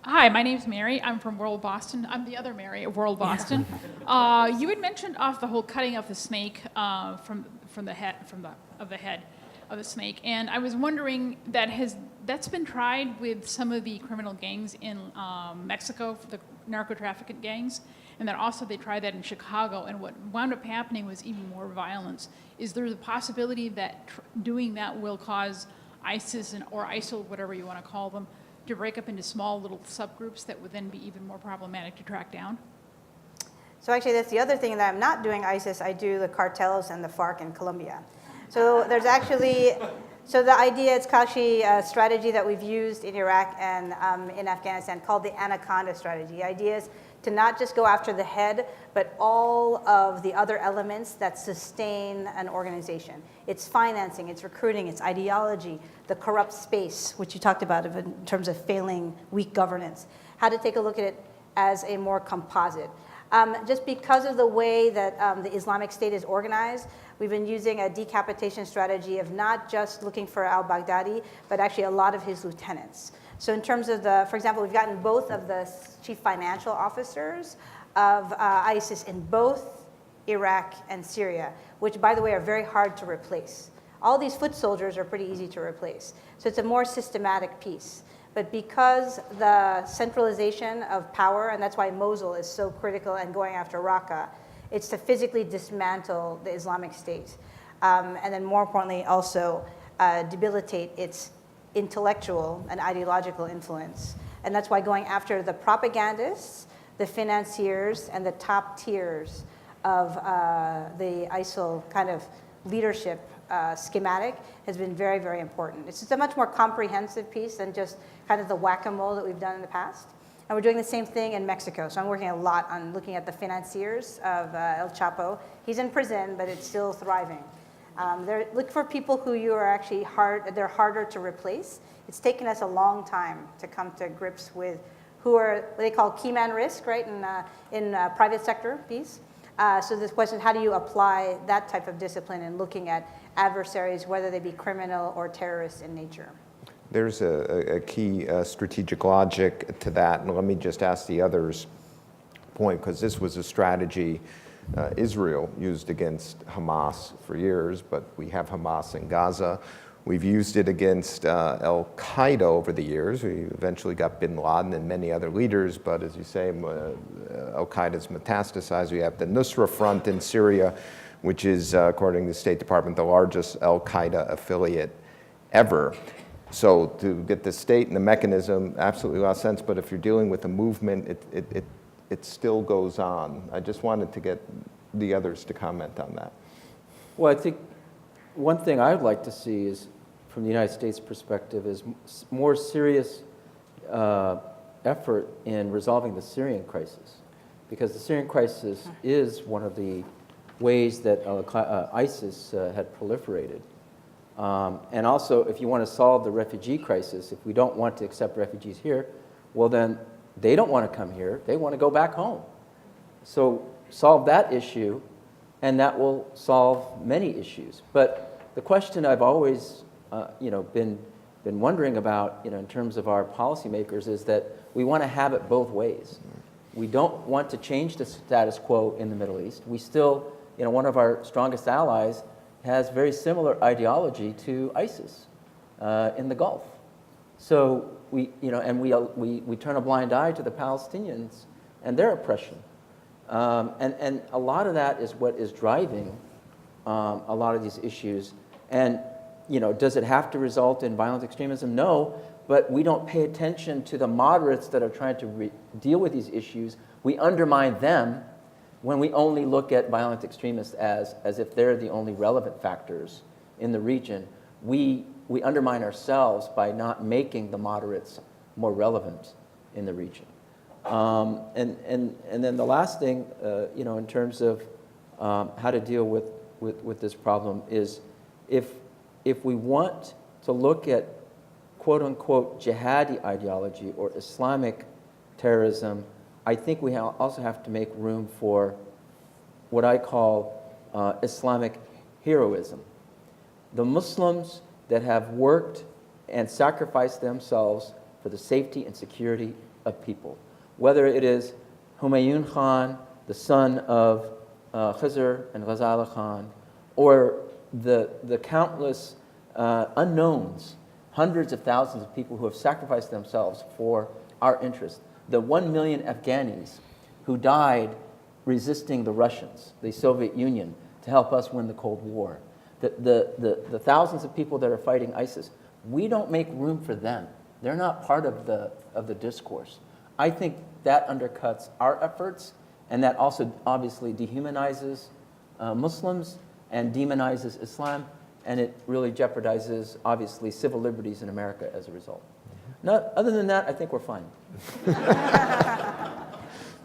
Hi, my name's Mary. I'm from World Boston. I'm the other Mary of World Boston. You had mentioned off the whole cutting of the snake from the head of the snake, and I was wondering that's been tried with some of the criminal gangs in Mexico, for the narco-trafficking gangs, and then also they tried that in Chicago. And what wound up happening was even more violence. Is there the possibility that doing that will cause ISIS or ISIL, whatever you want to call them, to break up into small little subgroups that would then be even more problematic to track down? So actually, that's the other thing that I'm not doing ISIS. I do the cartels and the FARC in Colombia. So there's actually, so the idea, it's actually a strategy that we've used in Iraq and in Afghanistan called the Anaconda strategy. The idea is to not just go after the head, but all of the other elements that sustain an organization. It's financing, it's recruiting, it's ideology, the corrupt space, which you talked about in terms of failing weak governance. How to take a look at it as a more composite. Just because of the way that the Islamic State is organized, we've been using a decapitation strategy of not just looking for al-Baghdadi, but actually a lot of his lieutenants. So in terms of the, for example, we've gotten both of the chief financial officers of ISIS in both Iraq and Syria, which, by the way, are very hard to replace. All these foot soldiers are pretty easy to replace. So it's a more systematic piece. But because the centralization of power, and that's why Mosul is so critical and going after Raqqa, it's to physically dismantle the Islamic State. And then more importantly, also debilitate its intellectual and ideological influence. And that's why going after the propagandists, the financiers, and the top tiers of the ISIL kind of leadership schematic has been very, very important. It's just a much more comprehensive piece than just kind of the whack-a-mole that we've done in the past. And we're doing the same thing in Mexico. So I'm working a lot on looking at the financiers of El Chapo. He's in prison, but it's still thriving. Look for people who you are actually they're harder to replace. It's taken us a long time to come to grips with who are what they call key man risk, right, in private sector piece. So this question, how do you apply that type of discipline in looking at adversaries, whether they be criminal or terrorist in nature? There's a key strategic logic to that, and let me just ask the others point, because this was a strategy Israel used against Hamas for years, but we have Hamas in Gaza. We've used it against Al-Qaeda over the years. We eventually got bin Laden and many other leaders, but as you say, Al-Qaeda's metastasized. We have the Nusra Front in Syria, which is, according to the State Department, the largest Al-Qaeda affiliate ever. So to get the state and the mechanism, absolutely a lot of sense, but if you're dealing with a movement, it still goes on. I just wanted to get the others to comment on that. Well, I think one thing I would like to see is, from the United States perspective, is more serious effort in resolving the Syrian crisis. Because the Syrian crisis is one of the ways that ISIS had proliferated. And also, if you want to solve the refugee crisis, if we don't want to accept refugees here, well then, they don't want to come here, they want to go back home. So solve that issue, and that will solve many issues. But the question I've always been wondering about in terms of our policymakers is that we want to have it both ways. We don't want to change the status quo in the Middle East. We still, one of our strongest allies has very similar ideology to ISIS in the Gulf. So we turn a blind eye to the Palestinians and their oppression. And a lot of that is what is driving a lot of these issues. And does it have to result in violent extremism? No, but we don't pay attention to the moderates that are trying to deal with these issues. We undermine them when we only look at violent extremists as if they're the only relevant factors in the region. We undermine ourselves by not making the moderates more relevant in the region. And then the last thing, in terms of how to deal with this problem is if we want to look at quote-unquote jihadi ideology or Islamic terrorism, I think we also have to make room for what I call Islamic heroism. The Muslims that have worked and sacrificed themselves for the safety and security of people, whether it is Humayun Khan, the son of Khizr and Ghazala Khan, or the countless unknowns, hundreds of thousands of people who have sacrificed themselves for our interest. The 1 million Afghanis who died resisting the Russians, the Soviet Union, to help us win the Cold War. The thousands of people that are fighting ISIS, we don't make room for them They're not part of the discourse. I think that undercuts our efforts, and that also obviously dehumanizes Muslims and demonizes Islam, and it really jeopardizes, obviously, civil liberties in America as a result. Other than that, I think we're fine.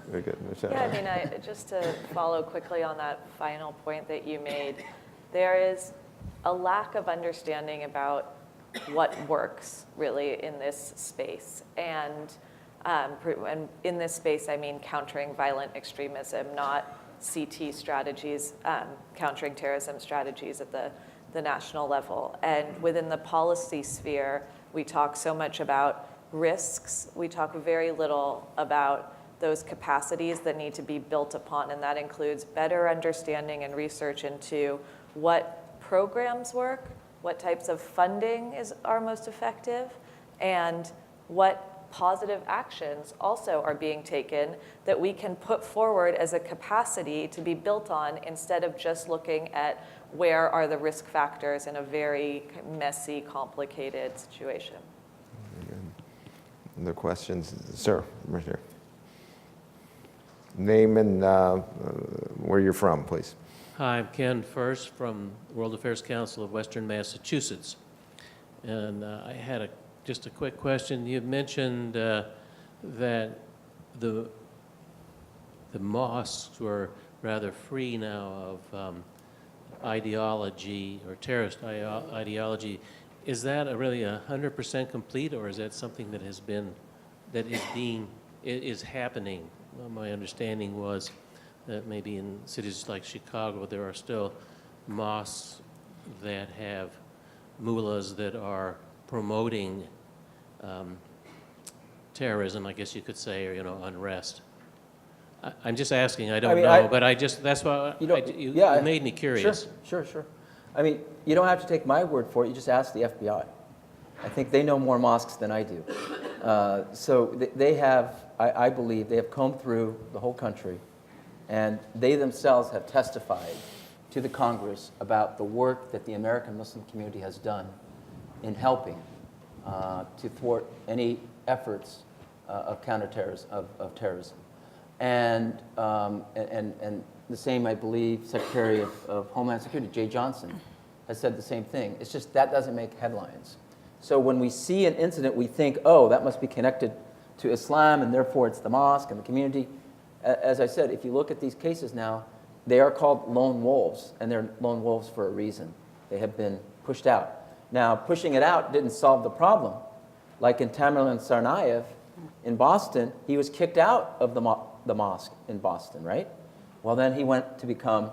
Very good. Michelle. Yeah, I mean, just to follow quickly on that final point that you made, there is a lack of understanding about what works really in this space. And in this space, I mean countering violent extremism, not CT strategies, countering terrorism strategies at the national level. And within the policy sphere, we talk so much about risks. We talk very little about those capacities that need to be built upon, and that includes better understanding and research into what programs work, what types of funding are most effective, and what positive actions also are being taken that we can put forward as a capacity to be built on, instead of just looking at where are the risk factors in a very messy, complicated situation. Other questions? Sir, right here. Name and where you're from, please. Hi, I'm Ken First from World Affairs Council of Western Massachusetts. And I had just a quick question. You mentioned that the mosques were rather free now of ideology or terrorist ideology. Is that really 100% complete, or is that something that is happening? Well, my understanding was that maybe in cities like Chicago, there are still mosques that have mullahs that are promoting terrorism, I guess you could say, or unrest. I'm just asking. I don't know, but that's why you made me curious. Sure. I mean, you don't have to take my word for it. You just ask the FBI. I think they know more mosques than I do. So they have, I believe, they have combed through the whole country, and they themselves have testified to the Congress about the work that the American Muslim community has done in helping to thwart any efforts of counterterrorism, of terrorism. And the same, I believe, Secretary of Homeland Security, Jay Johnson, has said the same thing. It's just that doesn't make headlines. So when we see an incident, we think, oh, that must be connected to Islam, and therefore it's the mosque and the community. As I said, if you look at these cases now, they are called lone wolves, and they're lone wolves for a reason. They have been pushed out. Now, pushing it out didn't solve the problem. Like in Tamerlan Tsarnaev in Boston, he was kicked out of the mosque in Boston, right? Well, then he went to become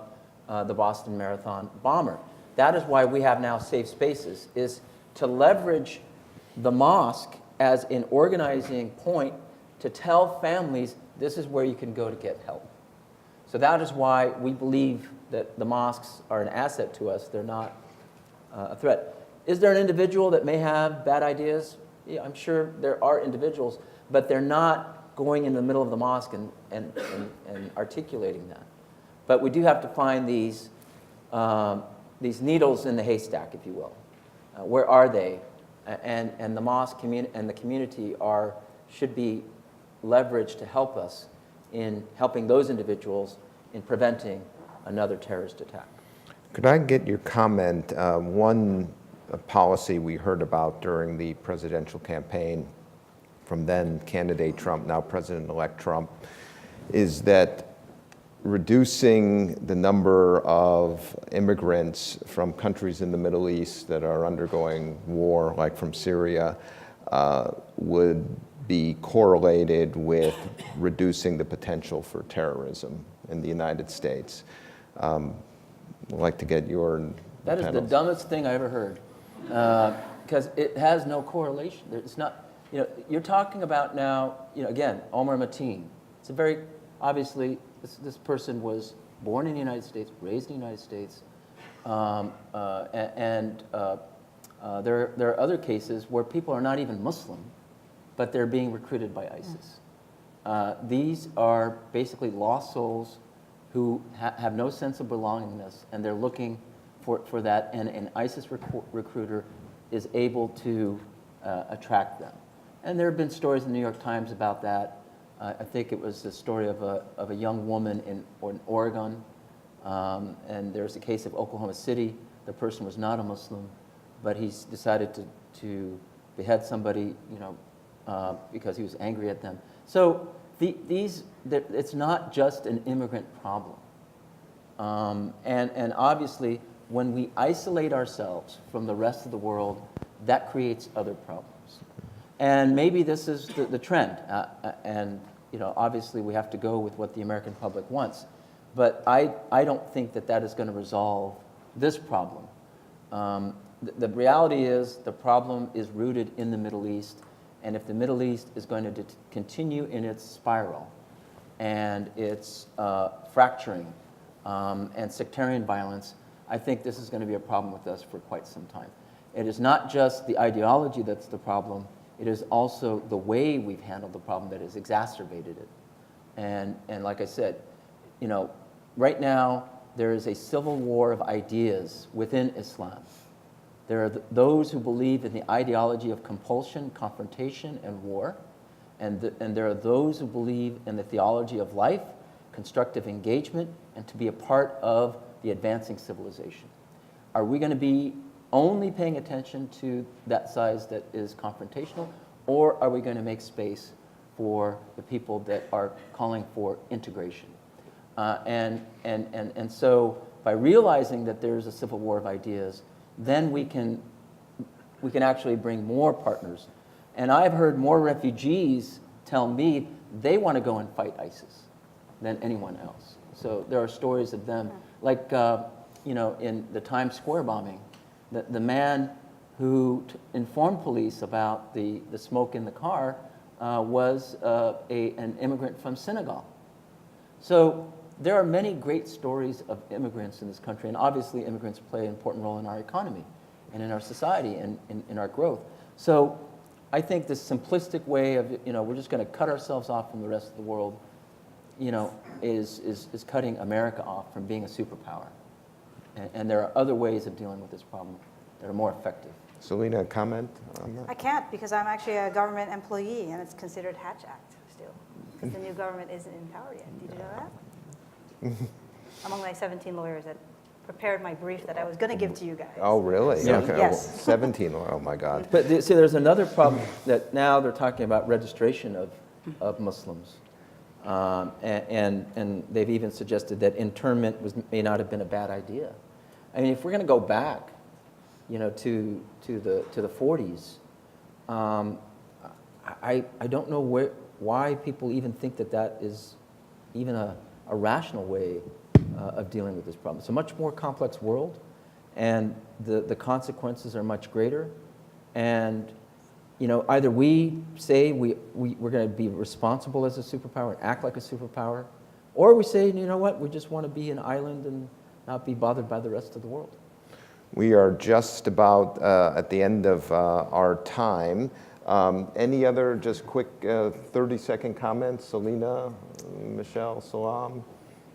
the Boston Marathon bomber. That is why we have now safe spaces, is to leverage the mosque as an organizing point to tell families this is where you can go to get help. So that is why we believe that the mosques are an asset to us. They're not a threat. Is there an individual that may have bad ideas? Yeah, I'm sure there are individuals, but they're not going in the middle of the mosque and articulating that. But we do have to find these needles in the haystack, if you will. Where are they? And the mosque and the community should be leveraged to help us in helping those individuals in preventing another terrorist attack. Could I get your comment? One policy we heard about during the presidential campaign from then candidate Trump, now President-elect Trump, is that reducing the number of immigrants from countries in the Middle East that are undergoing war, like from Syria, would be correlated with reducing the potential for terrorism in the United States. I'd like to get your That is the dumbest thing I ever heard, because it has no correlation. It's not, you're talking about now, again, Omar Mateen. It's a very, obviously, this person was born in the United States, raised in the United States, and there are other cases where people are not even Muslim, but they're being recruited by ISIS. These are basically lost souls who have no sense of belongingness, and they're looking for that, and an ISIS recruiter is able to attract them. And there have been stories in the New York Times about that. I think it was the story of a young woman in Oregon, and there's a case of Oklahoma City. The person was not a Muslim, but he's decided to behead somebody, because he was angry at them. So it's not just an immigrant problem. And obviously, when we isolate ourselves from the rest of the world, that creates other problems. And maybe this is the trend. And obviously, we have to go with what the American public wants. But I don't think that is going to resolve this problem. The reality is the problem is rooted in the Middle East. And if the Middle East is going to continue in its spiral and its fracturing and sectarian violence, I think this is going to be a problem with us for quite some time. It is not just the ideology that's the problem. It is also the way we've handled the problem that has exacerbated it. And like I said, right now there is a civil war of ideas within Islam. There are those who believe in the ideology of compulsion, confrontation, and war. And there are those who believe in the theology of life, constructive engagement, and to be a part of the advancing civilization. Are we going to be only paying attention to that side that is confrontational, or are we going to make space for the people that are calling for integration? And so by realizing that there's a civil war of ideas, then we can actually bring more partners. And I've heard more refugees tell me they want to go and fight ISIS than anyone else. So there are stories of them, like in the Times Square bombing, the man who informed police about the smoke in the car was an immigrant from Senegal. So there are many great stories of immigrants in this country, and obviously immigrants play an important role in our economy and in our society and in our growth. So I think this simplistic way of, we're just going to cut ourselves off from the rest of the world, is cutting America off from being a superpower. And there are other ways of dealing with this problem that are more effective. Celina, a comment on that? I can't, because I'm actually a government employee, and it's considered Hatch Act still, because the new government isn't in power yet. Did you know that? Among my 17 lawyers that prepared my brief that I was going to give to you guys. Oh, really? Yeah. Okay. Yes. Well, 17, oh my God. But see, there's another problem that now they're talking about registration of Muslims. And they've even suggested that internment may not have been a bad idea. I mean, if we're going to go back, to the 40s, I don't know why people even think that is even a rational way of dealing with this problem. It's a much more complex world, and the consequences are much greater. And either we say we're going to be responsible as a superpower and act like a superpower, or we say, you know what, we just want to be an island and not be bothered by the rest of the world. We are just about at the end of our time. Any other just quick 30-second comments? Celina, Michelle, Salam?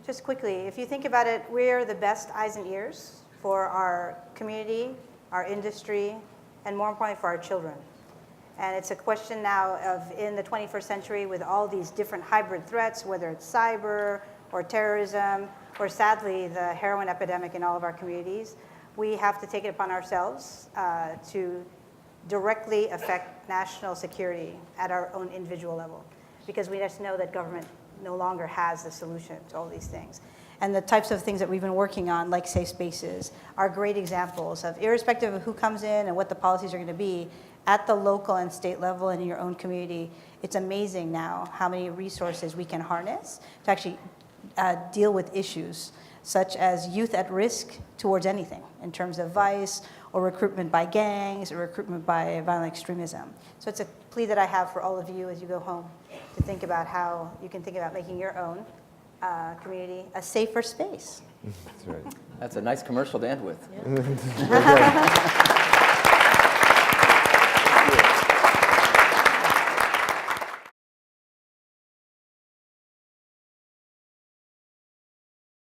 Just quickly, if you think about it, we're the best eyes and ears for our community, our industry, and more importantly, for our children. And it's a question now of, in the 21st century, with all these different hybrid threats, whether it's cyber or terrorism, or sadly, the heroin epidemic in all of our communities, we have to take it upon ourselves to directly affect national security at our own individual level, because we just know that government no longer has the solution to all these things. And the types of things that we've been working on, like safe spaces, are great examples of, irrespective of who comes in and what the policies are going to be, at the local and state level and in your own community, it's amazing now how many resources we can harness to actually deal with issues such as youth at risk towards anything in terms of vice or recruitment by gangs or recruitment by violent extremism. So it's a plea that I have for all of you as you go home to think about how you can think about making your own community a safer space. That's right. That's a nice commercial to end with. Yeah.